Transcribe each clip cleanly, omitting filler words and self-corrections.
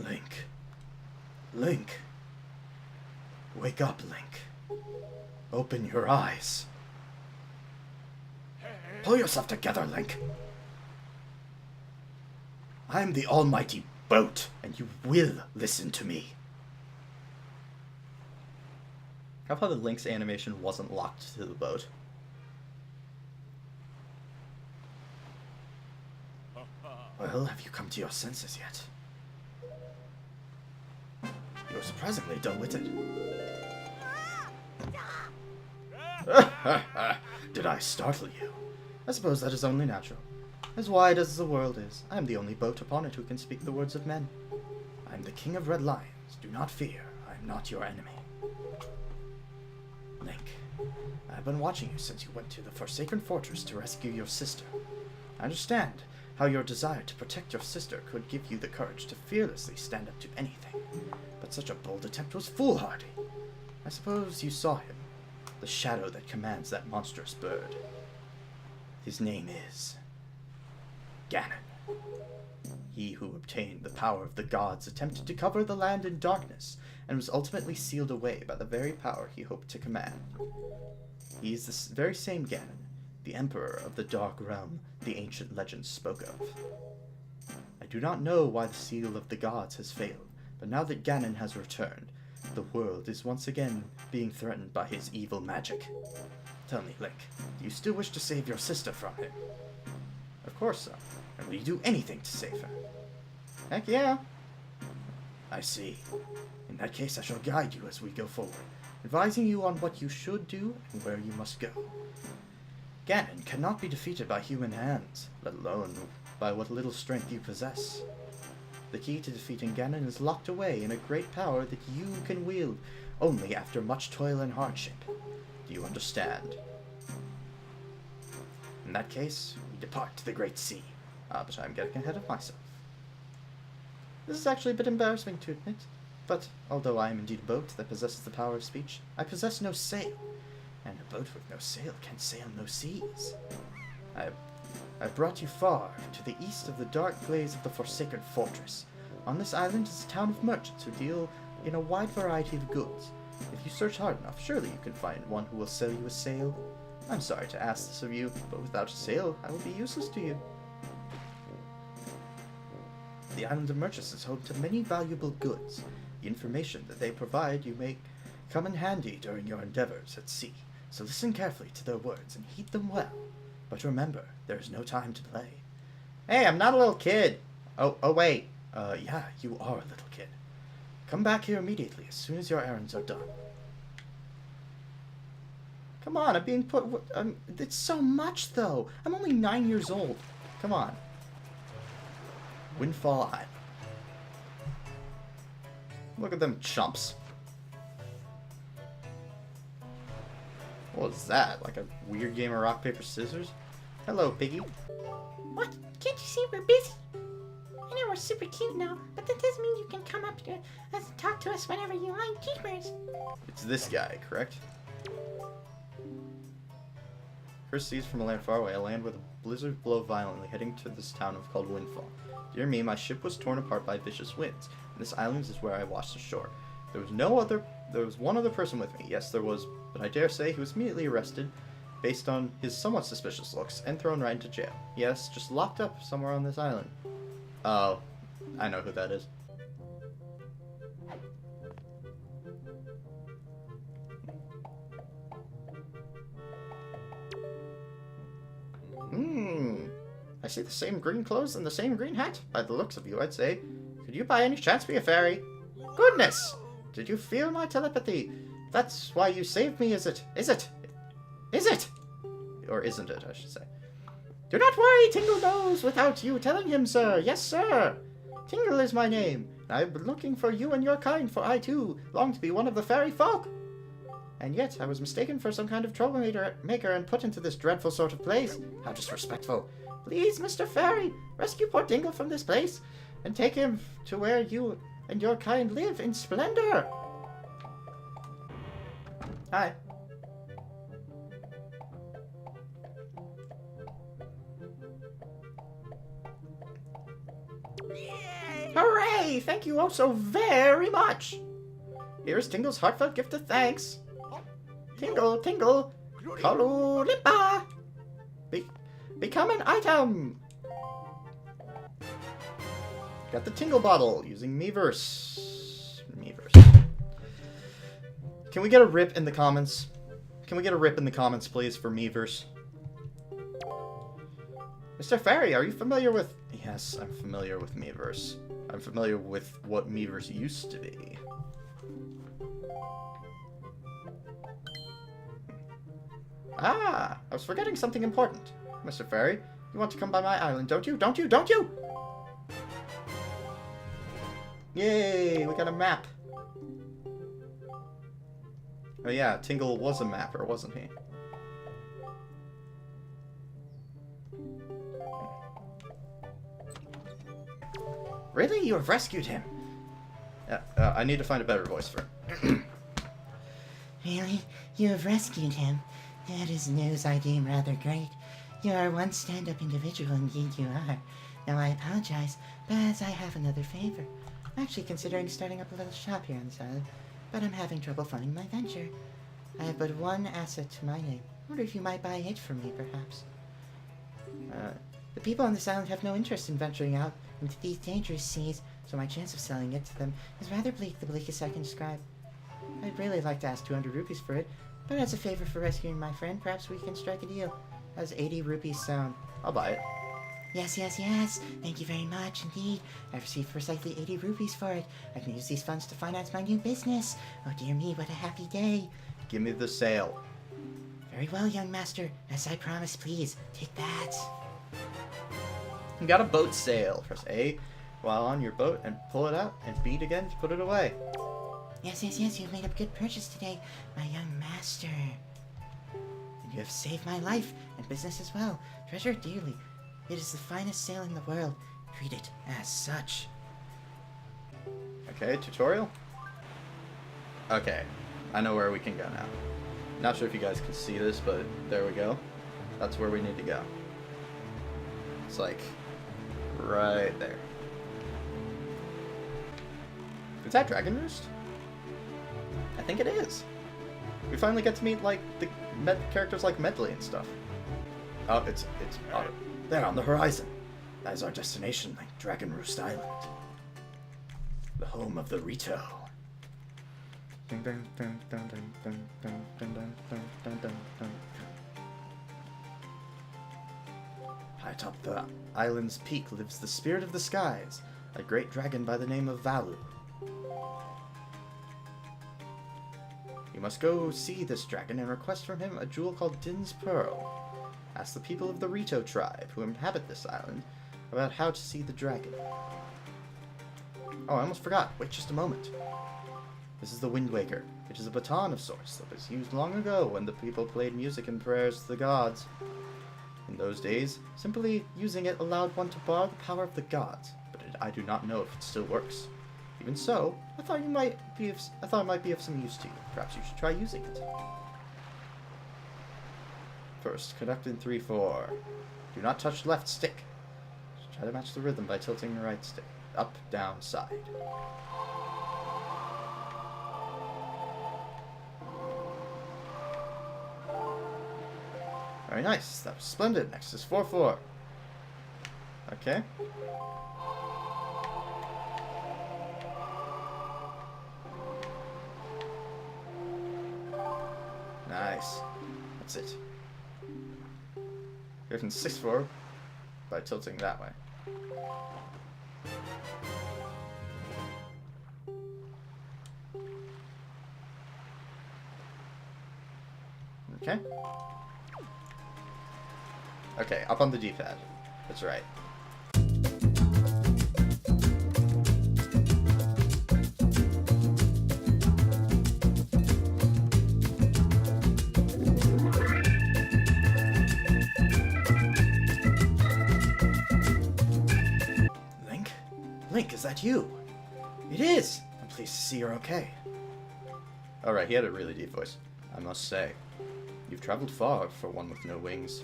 Link. Link. Wake up, Link. Open your eyes. Pull yourself together, Link. I'm the almighty boat, and you will listen to me. How about the Link's animation wasn't locked to the boat? Well, have you come to your senses yet? You're surprisingly dull-witted. Did I startle you? I suppose that is only natural. As wide as the world is, I am the only boat upon it who can speak the words of men. I am the king of red lions. Do not fear. I am not your enemy. Link, I have been watching you since you went to the Forsaken Fortress to rescue your sister. I understand how your desire to protect your sister could give you the courage to fearlessly stand up to anything, but such a bold attempt was foolhardy. I suppose you saw him, the shadow that commands that monstrous bird. His name is Ganon. He who obtained the power of the gods attempted to cover the land in darkness, and was ultimately sealed away by the very power he hoped to command. He is the very same Ganon, the Emperor of the Dark Realm the ancient legends spoke of. I do not know why the seal of the gods has failed, but now that Ganon has returned, the world is once again being threatened by his evil magic. Tell me, Link, do you still wish to save your sister from him? Of course so. And will you do anything to save her? Heck yeah. I see. In that case, I shall guide you as we go forward, advising you on what you should do and where you must go. Ganon cannot be defeated by human hands, let alone by what little strength you possess. The key to defeating Ganon is locked away in a great power that you can wield only after much toil and hardship. Do you understand? In that case, we depart to the Great Sea. But I'm getting ahead of myself. This is actually a bit embarrassing to admit, but although I am indeed a boat that possesses the power of speech, I possess no sail, and a boat with no sail can sail no seas. I brought you far to the east of the dark glaze of the Forsaken Fortress. On this island is a town of merchants who deal in a wide variety of goods. If you search hard enough, surely you can find one who will sell you a sail. I'm sorry to ask this of you, but without a sail, I will be useless to you. The island of merchants is home to many valuable goods. The information that they provide you may come in handy during your endeavors at sea, so listen carefully to their words and heed them well. But remember, there is no time to play. Hey, I'm not a little kid! Oh wait. Yeah, you are a little kid. Come back here immediately as soon as your errands are done. Come on, I'm being put... it's so much, though. I'm only 9 years old. Come on. Windfall Island. Look at them chumps. What was that? Like a weird game of rock, paper, scissors? Hello, Piggy. What? Can't you see we're busy? I know we're super cute now, but that doesn't mean you can come up to us and talk to us whenever you like. Jeepers. It's this guy, correct? First seas from a land far away, a land where the blizzards blow violently, heading to this town called Windfall. Dear me, my ship was torn apart by vicious winds, and this island is where I washed ashore. There was one other person with me. Yes, there was, but I dare say he was immediately arrested based on his somewhat suspicious looks and thrown right into jail. Yes, just locked up somewhere on this island. Oh, I know who that is. I see the same green clothes and the same green hat. By the looks of you, I'd say. Could you by any chance be a fairy? Goodness! Did you feel my telepathy? That's why you saved me, is it? Is it? Is it? Or isn't it, I should say. Do not worry, Tingle knows without you telling him, sir. Yes, sir. Tingle is my name. I've been looking for you and your kind, for I, too, long to be one of the fairy folk. And yet, I was mistaken for some kind of troublemaker and put into this dreadful sort of place. How disrespectful. Please, Mr. Fairy, rescue poor Tingle from this place, and take him to where you and your kind live in splendor. Hi. Hooray! Why, thank you oh so very much. Here's Tingle's heartfelt gift of thanks. Tingle, Tingle, Kalulipa. Become an item. Got the Tingle bottle using Miiverse. Can we get a rip in the comments? Can we get a rip in the comments, please, for Miiverse? Mr. Fairy, are you familiar with... Yes, I'm familiar with Miiverse. I'm familiar with what Miiverse used to be. Ah, I was forgetting something important. Mr. Fairy, you want to come by my island, don't you? Don't you? Don't you? Yay, we got a map. Oh yeah, Tingle was a mapper, wasn't he? Really? You have rescued him? I need to find a better voice for him. Really? You have rescued him? That is news I deem rather great. You are one stand-up individual, indeed you are. Now I apologize, but as I have another favor. I'm actually considering starting up a little shop here on this island, but I'm having trouble funding my venture. I have but one asset to my name. I wonder if you might buy it from me, perhaps. The people on this island have no interest in venturing out into these dangerous seas, so my chance of selling it to them is rather bleak, the bleakest I can describe. I'd really like to ask 200 rupees for it, but as a favor for rescuing my friend, perhaps we can strike a deal. How's 80 rupees sound? I'll buy it. Yes, yes, yes. Thank you very much indeed. I've received precisely 80 rupees for it. I can use these funds to finance my new business. Oh dear me, what a happy day. Give me the sale. Very well, young master. As I promised, please, take that. You got a boat sail. Press A while on your boat and pull it out, and B again to put it away. Yes, yes, yes, you've made a good purchase today, my young master. And you have saved my life and business as well. Treasure it dearly. It is the finest sail in the world. Treat it as such. Okay, tutorial. Okay, I know where we can go now. Not sure if you guys can see this, but there we go. That's where we need to go. It's like right there. Is that Dragon Roost? I think it is. We finally get to meet like the characters like Medley and stuff. Oh, it's there on the horizon. That is our destination, like Dragon Roost Island, the home of the Rito. High atop the island's peak lives the spirit of the skies, a great dragon by the name of Valu. You must go see this dragon and request from him a jewel called Din's Pearl. Ask the people of the Rito tribe who inhabit this island about how to see the dragon. Oh, I almost forgot. Wait just a moment. This is the Wind Waker, which is a baton of sorts that was used long ago when the people played music and prayers to the gods. In those days, simply using it allowed one to borrow the power of the gods, but I do not know if it still works. Even so, I thought it might be of some use to you. Perhaps you should try using it. First, conduct in 3/4. Do not touch left stick. Just try to match the rhythm by tilting the right stick. Up, down, side. Very nice. That was splendid. Next is 4/4. Okay. Nice. That's it. Go from 6/4 by tilting that way. Okay. Okay, up on the D-pad. That's right. Link? Link, is that you? It is! I'm pleased to see you're okay. Alright, he had a really deep voice. I must say, you've traveled far for one with no wings.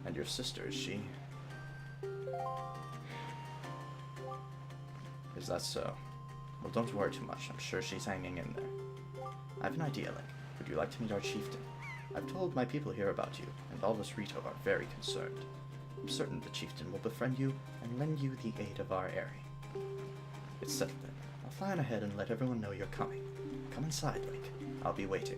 And your sister, is she? Is that so? Well, don't worry too much. I'm sure she's hanging in there. I have an idea, Link. Would you like to meet our chieftain? I've told my people here about you, and all of us Rito are very concerned. I'm certain the chieftain will befriend you and lend you the aid of our Eri. It's settled then. I'll fly on ahead and let everyone know you're coming. Come inside, Link. I'll be waiting.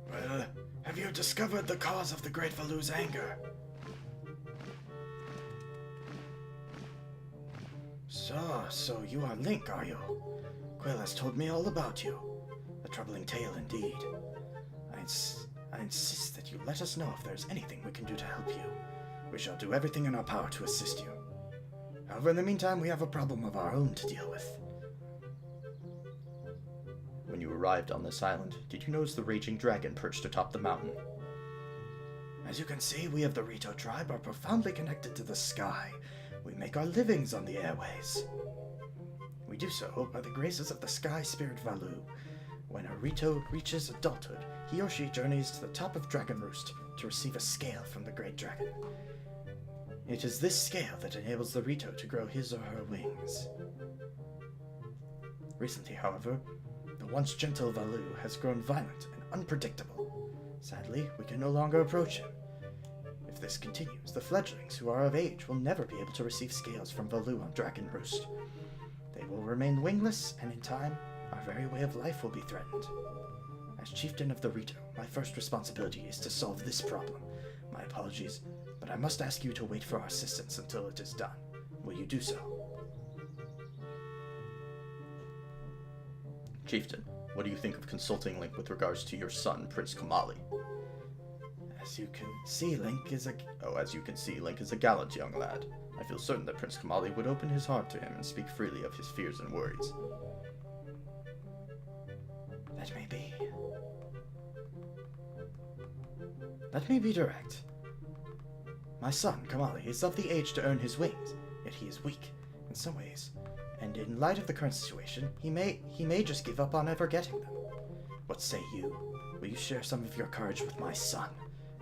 Well, have you discovered the cause of the Great Valu's anger? So you are Link, are you? Quill has told me all about you. A troubling tale indeed. I insist that you let us know if there's anything we can do to help you. We shall do everything in our power to assist you. However, in the meantime, we have a problem of our own to deal with. When you arrived on this island, did you notice the raging dragon perched atop the mountain? As you can see, we of the Rito tribe are profoundly connected to the sky. We make our livings on the airways. We do so by the graces of the sky spirit Valu. When a Rito reaches adulthood, he or she journeys to the top of Dragon Roost to receive a scale from the Great Dragon. It is this scale that enables the Rito to grow his or her wings. Recently, however, the once gentle Valu has grown violent and unpredictable. Sadly, we can no longer approach him. If this continues, the fledglings who are of age will never be able to receive scales from Valu on Dragon Roost. They will remain wingless, and in time, our very way of life will be threatened. As chieftain of the Rito, my first responsibility is to solve this problem. My apologies, but I must ask you to wait for our assistance until it is done. Will you do so? Chieftain, what do you think of consulting Link with regards to your son, Prince Kamali? As you can see, Link is a gallant young lad. I feel certain that Prince Kamali would open his heart to him and speak freely of his fears and worries. That may be. Let me be direct. My son, Kamali, is of the age to earn his wings, yet he is weak in some ways, and in light of the current situation, he may just give up on ever getting them. What say you? Will you share some of your courage with my son?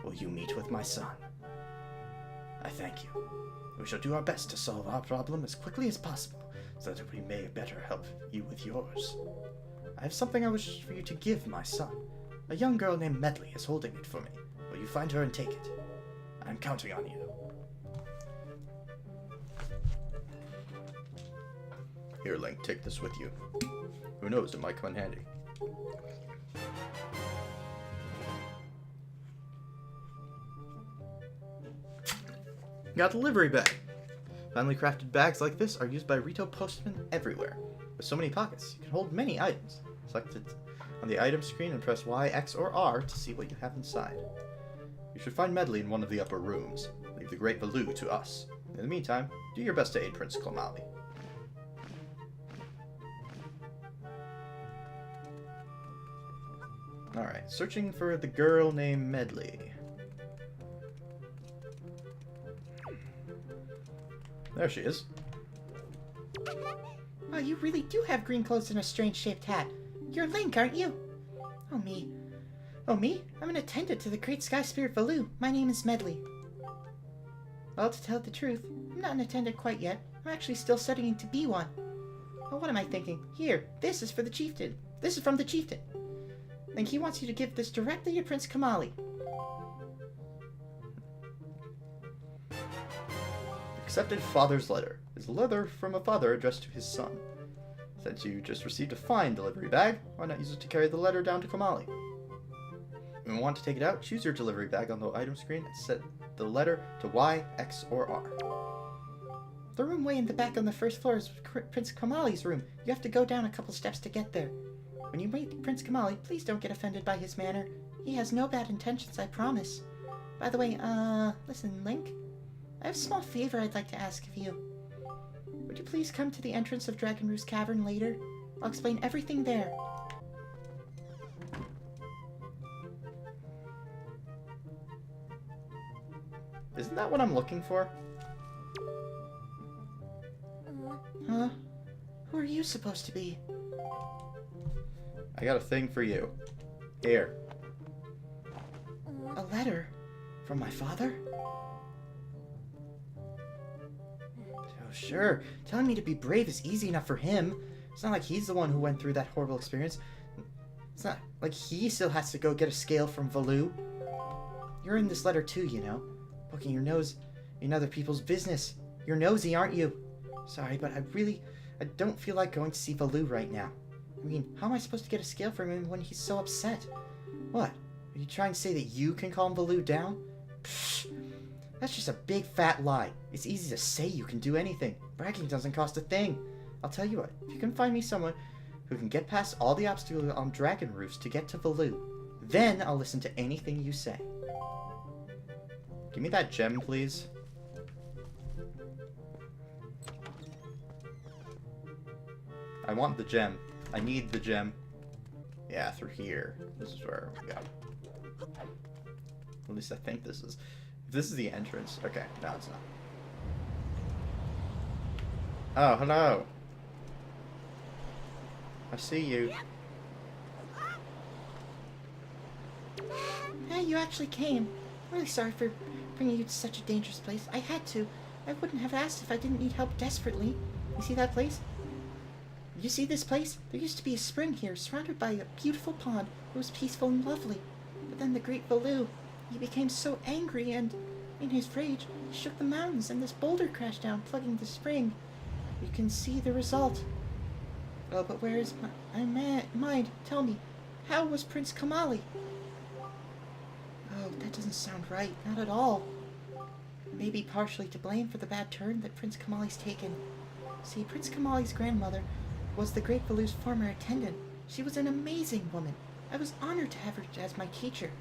Will you meet with my son? I thank you. We shall do our best to solve our problem as quickly as possible, so that we may better help you with yours. I have something I wish for you to give my son. A young girl named Medley is holding it for me. Will you find her and take it? I'm counting on you. Here, Link, take this with you. Who knows, it might come in handy. Got a delivery bag. Finely crafted bags like this are used by Rito postmen everywhere. With so many pockets, you can hold many items. Select it on the item screen and press Y, X, or R to see what you have inside. You should find Medley in one of the upper rooms. Leave the Great Valu to us. In the meantime, do your best to aid Prince Kamali. Alright, searching for the girl named Medley. There she is. Oh, you really do have green clothes and a strange-shaped hat. You're Link, aren't you? Oh, me. Oh, me? I'm an attendant to the Great Sky Spirit Valu. My name is Medley. Well, to tell the truth, I'm not an attendant quite yet. I'm actually still studying to be one. Oh, what am I thinking? Here, this is for the chieftain. This is from the chieftain. Link, he wants you to give this directly to Prince Kamali. Accepted father's letter. Is a letter from a father addressed to his son. Since you just received a fine delivery bag, why not use it to carry the letter down to Kamali? When you want to take it out, choose your delivery bag on the item screen and set the letter to Y, X, or R. The room way in the back on the first floor is Prince Kamali's room. You have to go down a couple steps to get there. When you meet Prince Kamali, please don't get offended by his manner. He has no bad intentions, I promise. By the way, listen, Link. I have a small favor I'd like to ask of you. Would you please come to the entrance of Dragon Roost Cavern later? I'll explain everything there. Isn't that what I'm looking for? Huh? Who are you supposed to be? I got a thing for you. Here. A letter? From my father? Oh, sure. Telling me to be brave is easy enough for him. It's not like he's the one who went through that horrible experience. It's not like he still has to go get a scale from Valoo. You're in this letter too, you know. Poking your nose in other people's business. You're nosy, aren't you? Sorry, but I don't feel like going to see Valoo right now. I mean, how am I supposed to get a scale from him when he's so upset? What? Are you trying to say that you can calm Valoo down? Psh, that's just a big fat lie. It's easy to say you can do anything. Bragging doesn't cost a thing. I'll tell you what, if you can find me someone who can get past all the obstacles on Dragon Roost to get to Valoo, then I'll listen to anything you say. Give me that gem, please. I want the gem. I need the gem. Yeah, through here. This is where we go. At least I think this is... If this is the entrance... Okay, no, it's not. Oh, hello. I see you. Hey, you actually came. I'm really sorry for bringing you to such a dangerous place. I had to. I wouldn't have asked if I didn't need help desperately. You see that place? You see this place? There used to be a spring here, surrounded by a beautiful pond. It was peaceful and lovely. But then the great Valoo, he became so angry and, in his rage, he shook the mountains and this boulder crashed down, plugging the spring. You can see the result. Oh, but where is my mind? Tell me, how was Prince Kamali? Oh, that doesn't sound right. Not at all. Maybe partially to blame for the bad turn that Prince Kamali's taken. See, Prince Kamali's grandmother was the great Valoo's former attendant. She was an amazing woman. I was honored to have her as my teacher.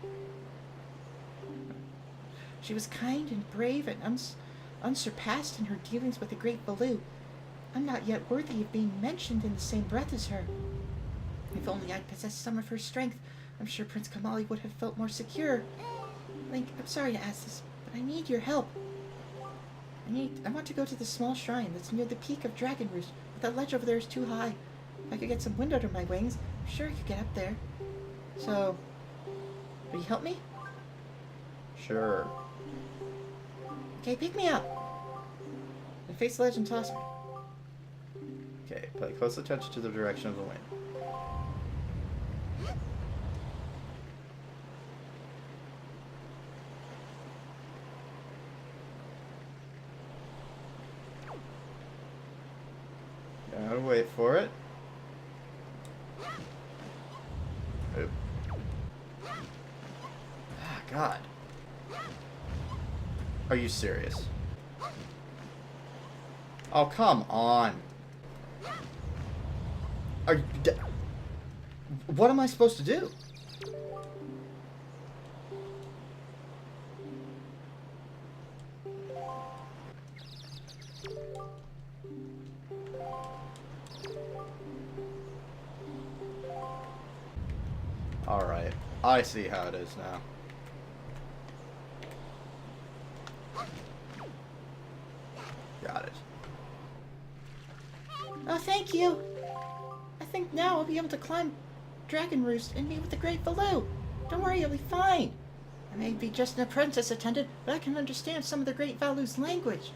She was kind and brave and unsurpassed in her dealings with the great Valoo. I'm not yet worthy of being mentioned in the same breath as her. If only I'd possessed some of her strength, I'm sure Prince Kamali would have felt more secure. Link, I'm sorry to ask this, but I need your help. I want to go to the small shrine that's near the peak of Dragon Roost, but that ledge over there is too high. If I could get some wind under my wings, I'm sure I could get up there. So, will you help me? Sure. Okay, pick me up. And face the ledge and toss me. Okay, pay close attention to the direction of the wind. Gotta wait for it. Oop. Ah, God. Are you serious? Oh, come on. Are you... What am I supposed to do? Alright, I see how it is now. Got it. Oh, thank you. I think now I'll be able to climb Dragon Roost and meet with the great Valoo. Don't worry, I'll be fine. I may be just an apprentice attendant, but I can understand some of the great Valoo's language.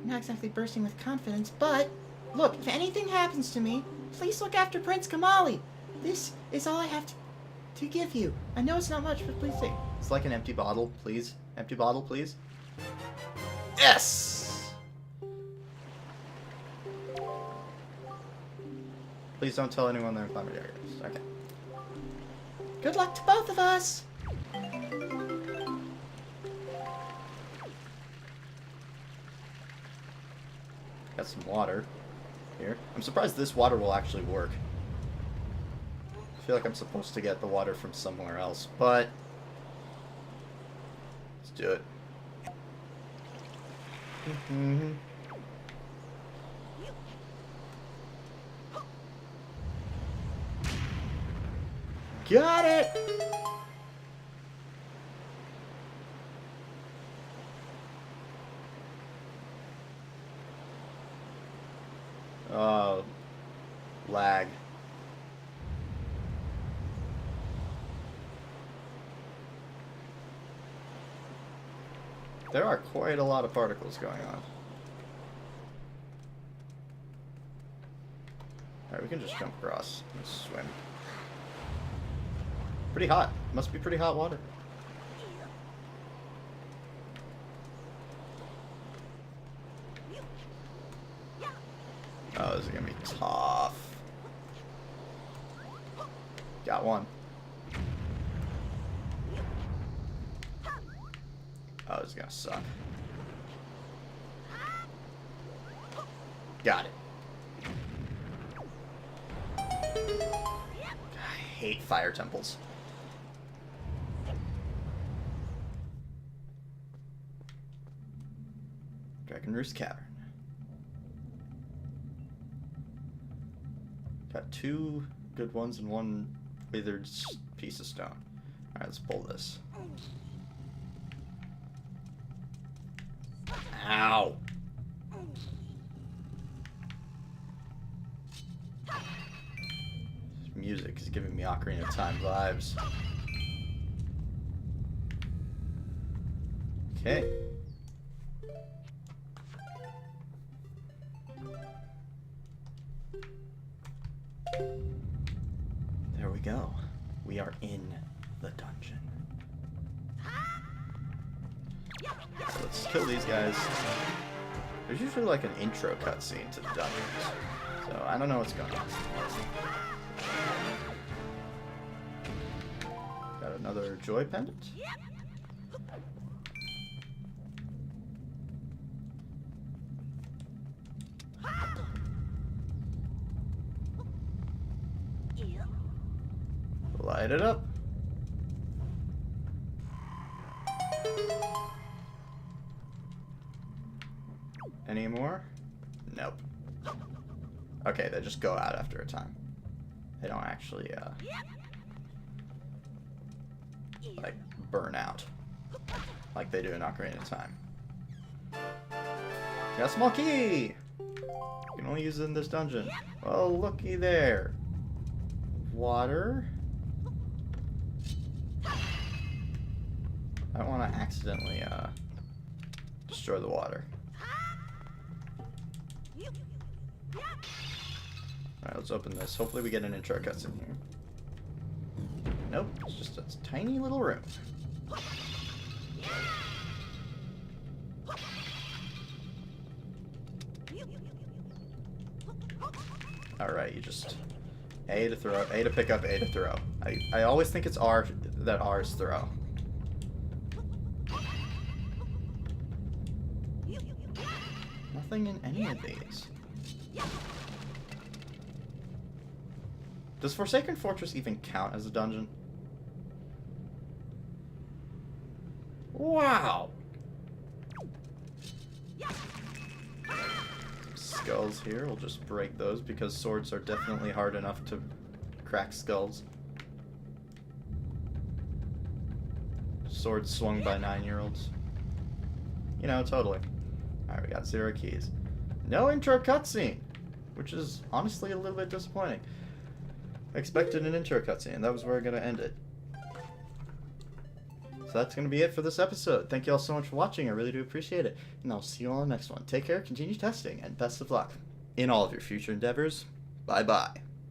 I'm not exactly bursting with confidence, but look, if anything happens to me, please look after Prince Kamali. This is all I have to give you. I know it's not much, but please take. It's like an empty bottle, please. Empty bottle, please. Yes! Please don't tell anyone they're in climate areas. Okay. Good luck to both of us! Got some water here. I'm surprised this water will actually work. I feel like I'm supposed to get the water from somewhere else, but let's do it. Got it! Oh, lag. There are quite a lot of particles going on. Alright, we can just jump across and swim. Pretty hot. Must be pretty hot water. Oh, this is gonna be tough. Got one. Oh, this is gonna suck. Got it. I hate fire temples. Dragon Roost Cavern. Got 2 good ones and 1 withered piece of stone. Alright, let's pull this. Ow! This music is giving me Ocarina of Time vibes. Okay. There we go. We are in the dungeon. So let's kill these guys. There's usually like an intro cutscene to the dungeons. So I don't know what's going on. Got another joy pendant. Light it up. Any more? Nope. Okay, they just go out after a time. They don't actually, like, burn out. Like they do in Ocarina of Time. Got a small key! You can only use it in this dungeon. Oh, looky there. Water. I don't want to accidentally, destroy the water. Alright, let's open this. Hopefully we get an intro cutscene here. Nope, it's just a tiny little room. Alright, you just... A to throw, A to pick up, A to throw. I always think it's R, that R is throw. Nothing in any of these. Does Forsaken Fortress even count as a dungeon? Wow! Some skulls here, we'll just break those because swords are definitely hard enough to crack skulls. Swords swung by 9-year-olds. You know, totally. Alright, we got 0 keys. No intro cutscene! Which is honestly a little bit disappointing. I expected an intro cutscene, and that was where I'm going to end it. So that's going to be it for this episode. Thank you all so much for watching. I really do appreciate it. And I'll see you all in the next one. Take care, continue testing, and best of luck in all of your future endeavors. Bye-bye.